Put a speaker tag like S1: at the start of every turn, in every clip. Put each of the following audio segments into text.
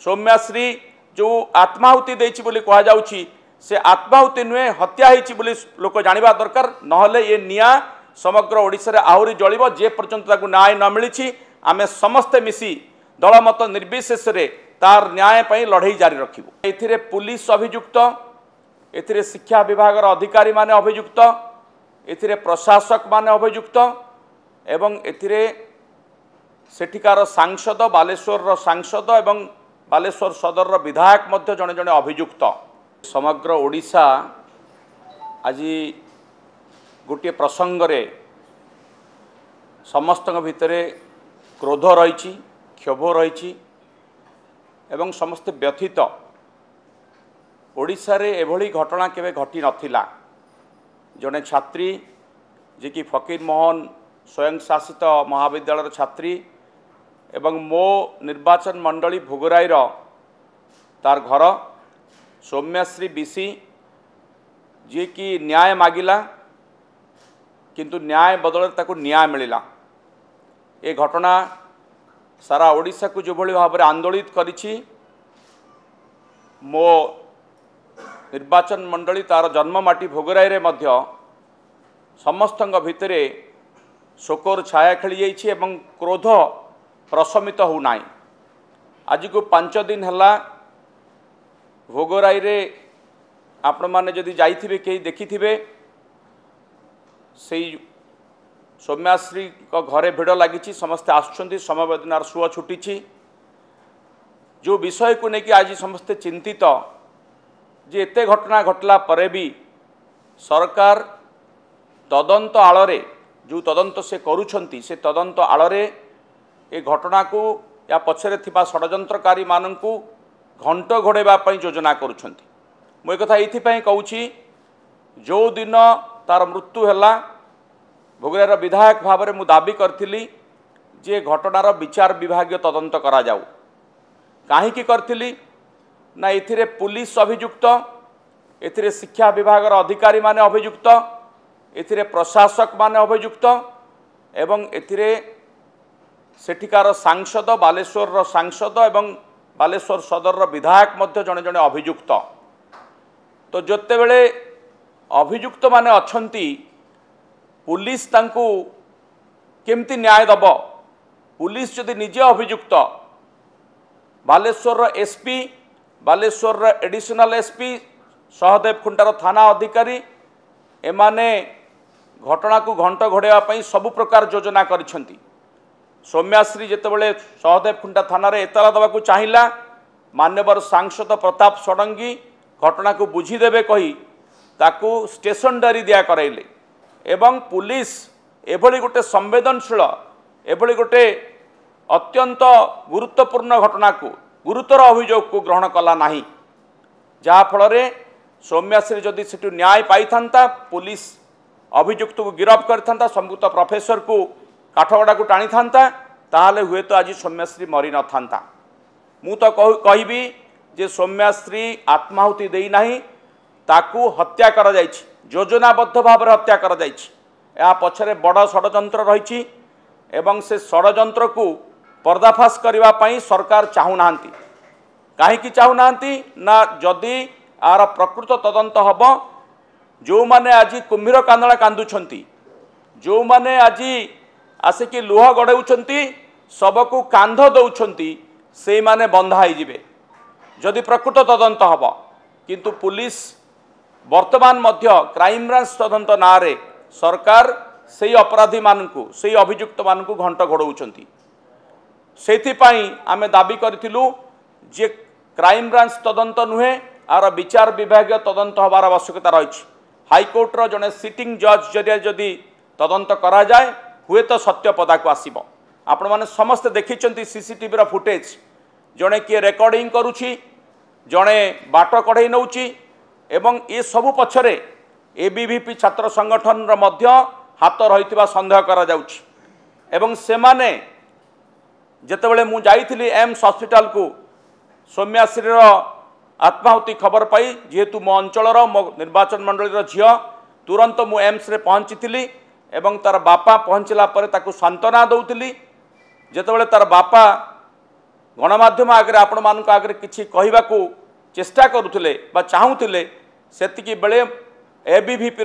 S1: सौम्याश्री जो आत्माहुति देछि बोली कहा जाउछि से आत्माहुति नुहे हत्या होती बोली लोक जानिबा दरकार नहले ये निया समग्र ओडिशा रे आहुरी जळिबो जे पर्यंत ताकू न्याय न मिलिछि आमे समस्ते मिसी दलमत निर्विशेष रे तार न्याय पई लड़ाई जारी रखिबो। एथिरे पुलिस अभियुक्त, एथिरे शिक्षा विभाग अधिकारी माने अभियुक्त, एथिरे प्रशासक माने अभियुक्त एवं एथिरे सेठिकार सांसद बालेश्वर सांसद एवं बालेश्वर सदर विधायक मध्य जने जने अभियुक्त। समग्र ओडिशा आज गोटे प्रसंग रे समस्त भितरे क्रोध रही, क्षोभ रही एवं समस्त व्यथित। ओडिशा रे एभली घटना केवे घटी नथिला। जने छात्री जे कि फकीर मोहन स्वयं शासित महाविद्यालय छात्री एवं मो निर्वाचन मंडली भोगराईर तार घर सौम्याश्री बीसी जी कि न्याय मागिला किंतु न्याय बदल ताकू न्याय मिलिला। ए घटना सारा ओडिशा को जो भली भाव आंदोलित करिछि। मो निर्वाचन मंडली तार जन्ममाटी भोगराई रे मध्य समस्तंग भितरे शोकर छाया खेली जाइछि एवं क्रोध प्रशमित हो नाई। आज को 5 दिन हला भोगराई रे आपण माने जदि जाइथिबे कहीं देखिथिबे सेई सौम्याश्री को घरे भिड़ लगी समस्ते आसुछंती समवेदनार सुଅ छुटी। जो विषय को लेकिन आज समस्ते चिंतित जे एते घटना घटला परे भी सरकार तदंत आଳରେ जो तदंत से करुछंती से तदंत आଳରେ ए घटना को या पछरे थिबा षडयंत्रकारी माननकू घंट घोड़ेबा पई योजना करुछंती। मु ए कथा एथि कहूछि जो दिन तार मृत्यु हैला भोगराईर विधायक भाव में मु दाबी करथिली जे घटनार विचार विभागीय तदंत करा जाऊ। काहीकि करथिली ना एथिरे पुलिस अभियुक्त, एथिरे शिक्षा विभाग अधिकारी माने अभियुक्त, एथिरे प्रशासक माने अभियुक्त एवं एथिरे सेठिकार सांसद बालेश्वर सांसद एवं बालेश्वर सदर विधायक मध्य जने जने अभियुक्त। तो जते बेले अभियुक्त माने अछंती पुलिस तांकू केमती न्याय दब। पुलिस जदि निजे अभियुक्त Baleswar SP, Baleswar additional SP, सहदेव खुंटार थाना अधिकारी एमाने घटना को घंट घोड़ेवा पई सबु प्रकार योजना करिसेंती। सौम्याश्री जेतेबेले सहदेव खुंटा थाना रे एतला दबाकू चाहिला मान्यवर सांसद प्रताप षडंगी घटना को बुझीदेवे कही ताकू स्टेशन डायरी दिया कराइले एवं पुलिस एभली गोटे संवेदनशील एभली गोटे अत्यंत गुरुत्वपूर्ण घटना को गुरुतर अभियोग को ग्रहण कला नाही। जहा फल रे सौम्याश्री जदि सेठु न्याय पाई थांता पुलिस अभियुक्त को गिरफ्त करथांता संपुक्त प्रोफेसर को काठगड़ा को टाणी थांता ताहले हुए तो आज सौम्याश्री मरी न थांता। मु तो कहबी जे सौम्याश्री आत्माहुति देई नाही ताकू हत्या करा जायछि, योजनाबद्ध भाव में हत्या करा जायछि। या पछरे बड़ षडयंत्र रही एवं से षडयंत्र को पर्दाफाश करबा पई सरकार चाहू नांती। काहेकि चाहू नांती ना जदि आर प्रकृत तदंत हब जो माने आज कुम्भीर कांदला कांदुछंती, जो माने आज आसिकी लुह गड़ाउछंती सबको कांध दौछंती से माने बंधा हो जिवे जदि प्रकृत तदंत हब। किंतु पुलिस वर्तमान मध्य क्राइम ब्रांच तदंत नारे सरकार से अपराधी मानकू से अभियुक्त मानकू घंट घोड़ाउछंती। सेथिपाई आमे दाबी करथिलु जे क्राइम ब्रांच तदंत नुहे आर विचार विभागीय तदंत हबार आवश्यकता रही। हाईकोर्टर जड़े सिटिंग जज जरिया जदि तदंत करा जाए हुए तो सत्य पदा को आसीबो। आपण माने समस्त देखिचंती सीसीटीवी रो फुटेज जड़े किए रेकर्डिंग करुछि, जड़े बाट कढ़ई नौछि एवं ये सबु पछरे एबीवीपी छात्र संगठन रो मध्य हाथ रही सन्देह करा जाउछि। एवं सेमाने जेतेबेले मु जाइथिली एम्स हॉस्पिटल को सौम्याश्री आत्माहुति खबर पाई जेहेतु मो अंचलर मो निर्वाचन मंडली झील तुरंत मु एम्स रे पहुँची एवं तार बापा पहुँचला परे ताकू सांत्वना दौली। जेतेबेले तार बापा गणमाध्यम आगे आपण मानक आगे किछि कहबाकू चेष्टा करुले चाहूले सेतिकी बेले एबीवीपी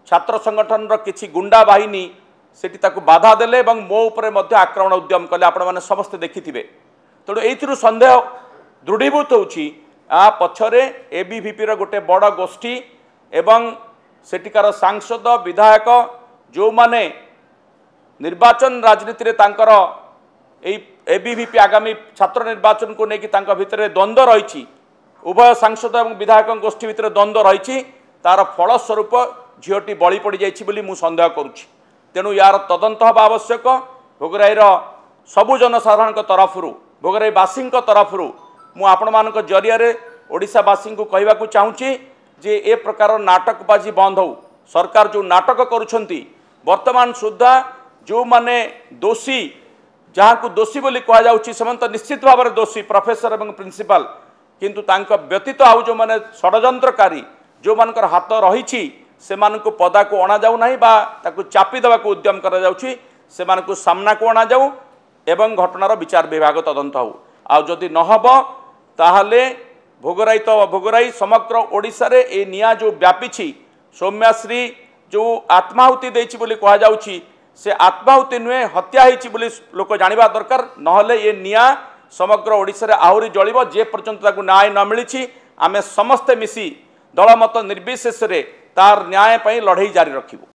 S1: छात्र संगठन किछि गुंडा बाहिनी सेठी ताकू बाधा देले एवं मो उपरे मध्य आक्रमण उद्यम कले आपण माने समस्त देखिथिबे। तेणु एइथिरु संदेह दृढ़ीभूत होछि आ पछरे एबीवीपी गोटे बड़ गोष्ठी एवं सेठिकार सांसद विधायक जो माने निर्वाचन राजनीति रे तांकर एबीवीपी आगामी छात्र निर्वाचन को लेकिन तांका भितर द्वंद्व रही उभय सांसद और विधायक गोष्ठी भितर द्वंद्व रही तार फलस्वरूप झीटी बलि पड़ जाइए मु सन्देह करुच्ची। तेणु यार तदंत हवा आवश्यक। भोगराईर सबु जनसाधारण तरफ भोगराईवासी तरफ मुझे जरिया ओडिशावासी को कहवाक चाहूँगी जे ए प्रकार नाटकबाजी बंद हो। सरकार जो नाटक करुछंती वर्तमान सुधा जो माने दोषी जहाँ को दोषी बोली कहुच्छी से तो निश्चित भाव में दोषी प्रोफेसर और प्रिंसिपाल किंतु तांका व्यतीत आउ जो माने षड्यंत्रकारी जो मानकर हाथ रही से पदा को अणा जाऊ नहीं बा ताकू चापी देवाक उद्यम करा जाउछि से मानकु सामना को अणा जाऊ एवं घटनार विचार विभाग तदंत हो। आउ जदि नहब ताहले भोगराई तो भोगराई समग्र ओडिशा रे ए निया जो व्यापी सौम्याश्री जो आत्माहुति देछि बोली कहा जाउछि से आत्माहुति नुहे हत्या होती बोली लोक जानिबा दरकार। नहले ये निया समग्र ओडिशा रे आहुरी जलिब जे पर्यंत ताकू न्याय न मिली आमे समस्ते मिसी दलमत निर्विशेष रे तार न्याय पई लड़ाई जारी रखिबु।